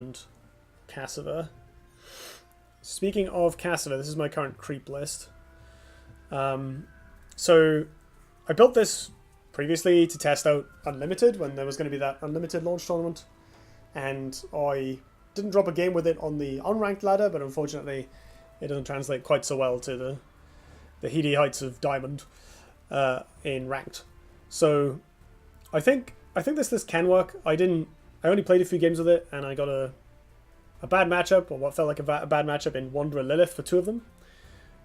and Cassava. Speaking of Cassava, this is my current creep list. So I built this previously to test out Unlimited when there was going to be that Unlimited launch tournament, and I didn't drop a game with it on the unranked ladder, but unfortunately it doesn't translate quite so well to the heady heights of Diamond in ranked. So I think this list can work. I only played a few games with it, and I got a bad matchup, or what felt like a bad matchup in Wanderer Lilith for two of them.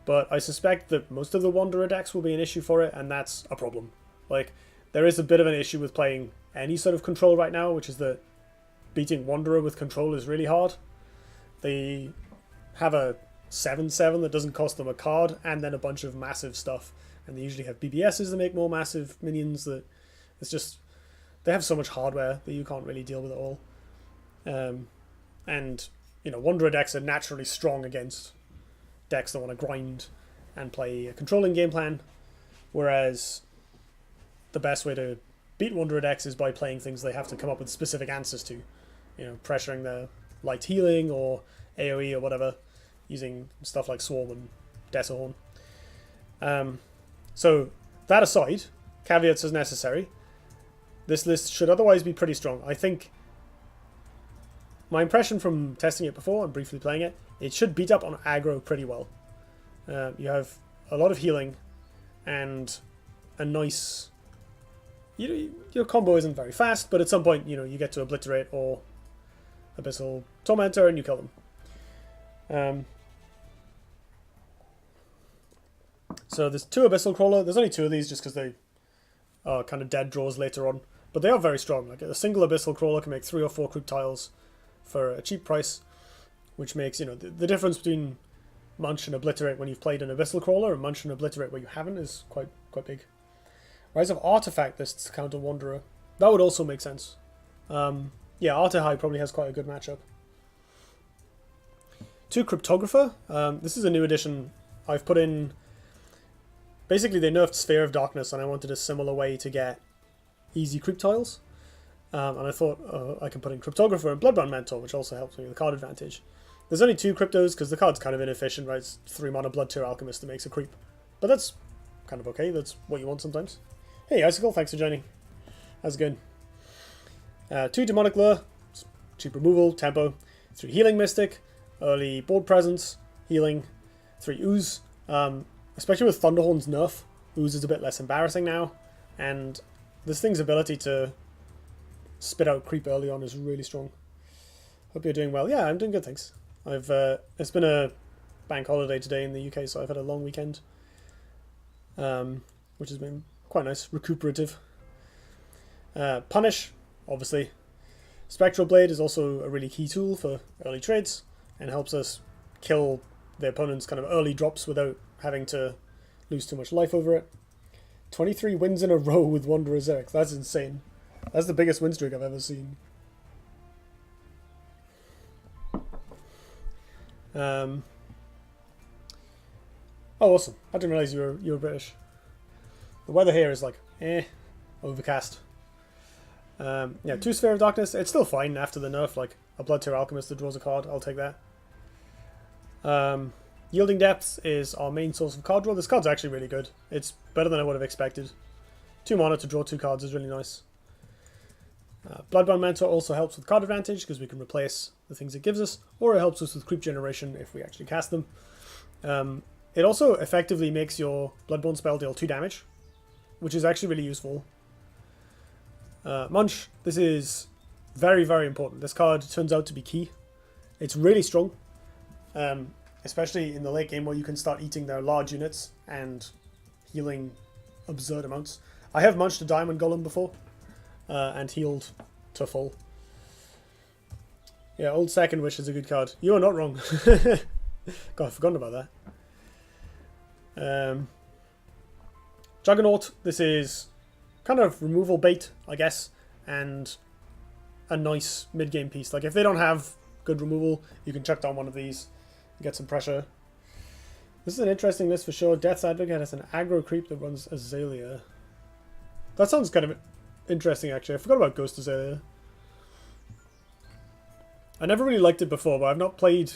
But I suspect that most of the Wanderer decks will be an issue for it, and that's a problem. Like, there is a bit of an issue with playing any sort of control right now, which is that beating Wanderer with control is really hard. They have a 7/7 that doesn't cost them a card, and then a bunch of massive stuff. And they usually have BBSs that make more massive minions. That it's just, they have so much hardware that you can't really deal with it all. And, you know, Wanderer decks are naturally strong against decks that want to grind and play a controlling game plan, whereas the best way to beat Wanderer decks is by playing things they have to come up with specific answers to. You know, pressuring their light healing or AoE or whatever, using stuff like Swarm and Desahorn. So, that aside, caveats as necessary, this list should otherwise be pretty strong. I think my impression from testing it before and briefly playing it, it should beat up on aggro pretty well. You have a lot of healing and a nice... your combo isn't very fast, but at some point, you know, you get to Obliterate or Abyssal Tormentor and you kill them. So there's two Abyssal Crawler. There's only two of these just because they are kind of dead draws later on. But they are very strong. Like, a single Abyssal Crawler can make 3 or 4 Crypt Tiles for a cheap price, which makes, you know, the difference between Munch and Obliterate when you've played an Abyssal Crawler and Munch and Obliterate where you haven't is quite big. Rise of Artifact lists counter Wanderer. That would also make sense. Yeah, Artihai probably has quite a good matchup. 2 Cryptographer. This is a new addition. I've put in... Basically, they nerfed Sphere of Darkness, and I wanted a similar way to get easy creep tiles. And I thought I can put in Cryptographer and Bloodbound Mentor, which also helps me with the card advantage. There's only 2 cryptos, because the card's kind of inefficient, right? It's 3 mana Blood Tier Alchemist that makes a creep. But that's kind of okay. That's what you want sometimes. Hey, Icicle, thanks for joining. How's it going? 2 Demonic Lure, cheap removal, tempo. 3 Healing Mystic, early board presence, healing. 3 Ooze. Especially with Thunderhorn's nerf, Ooze is a bit less embarrassing now. And this thing's ability to spit out creep early on is really strong. Hope you're doing well. Yeah, I'm doing good, thanks. It's been a bank holiday today in the UK, so I've had a long weekend, which has been quite nice, recuperative. Punish, obviously. Spectral Blade is also a really key tool for early trades and helps us kill the opponent's kind of early drops without having to lose too much life over it. 23 wins in a row with Wanderer Zerix. That's insane. That's the biggest win streak I've ever seen. Oh, awesome. I didn't realize you were British. The weather here is like, overcast. Yeah, 2 Sphere of Darkness. It's still fine after the nerf, like a Blood Tier Alchemist that draws a card. I'll take that. Yielding Depths is our main source of card draw. This card's actually really good. It's better than I would have expected. 2 mana to draw 2 cards is really nice. Bloodbound Mentor also helps with card advantage because we can replace the things it gives us, or it helps us with creep generation if we actually cast them. It also effectively makes your Bloodborne spell deal 2 damage, which is actually really useful. Munch, this is very, very important. This card turns out to be key. It's really strong, especially in the late game where you can start eating their large units and healing absurd amounts. I have munched a Diamond Golem before, and healed to full. Yeah, Old Second Wish is a good card. You are not wrong. God, I've forgotten about that. Juggernaut, this is kind of removal bait, I guess, and a nice mid-game piece. Like, if they don't have good removal, you can chuck down one of these and get some pressure. This is an interesting list for sure. Death's Advocate has an aggro creep that runs Azalea. That sounds kind of interesting, actually. I forgot about Ghost Azalea. I never really liked it before, but I've not played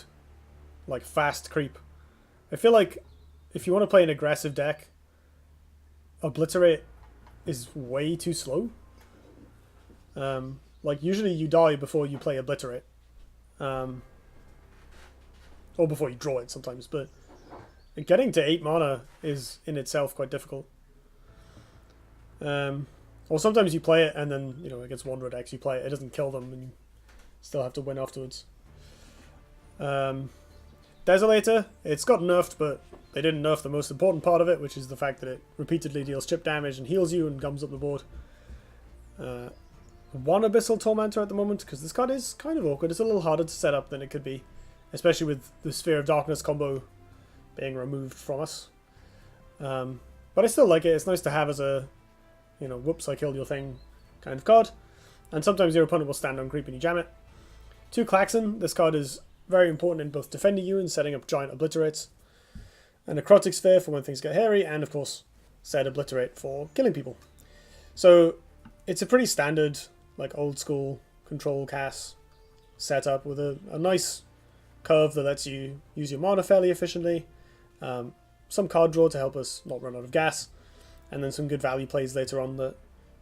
like fast creep. I feel like if you want to play an aggressive deck, Obliterate is way too slow. Like usually you die before you play Obliterate, or before you draw it sometimes. But getting to 8 mana is in itself quite difficult. Or sometimes you play it and then against Wanderer decks you play it, it doesn't kill them, and you still have to win afterwards. Desolator, it's got nerfed, but they didn't nerf the most important part of it, which is the fact that it repeatedly deals chip damage and heals you and gums up the board. One Abyssal Tormentor at the moment, because this card is kind of awkward. It's a little harder to set up than it could be, especially with the Sphere of Darkness combo being removed from us. But I still like it. It's nice to have as a, whoops, I killed your thing kind of card. And sometimes your opponent will stand on creep and you jam it. 2 Klaxon, this card is very important in both defending you and setting up giant obliterates. A Necrotic Sphere for when things get hairy, and of course, set Obliterate for killing people. So it's a pretty standard, like old school control cast setup with a nice curve that lets you use your mana fairly efficiently. Some card draw to help us not run out of gas, and then some good value plays later on that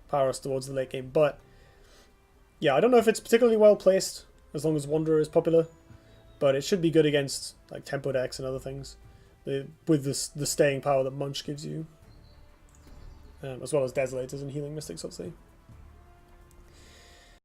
power us towards the late game. But yeah, I don't know if it's particularly well placed as long as Wanderer is popular, but it should be good against like tempo decks and other things with the staying power that Munch gives you, as well as Desolators and Healing Mystics, obviously.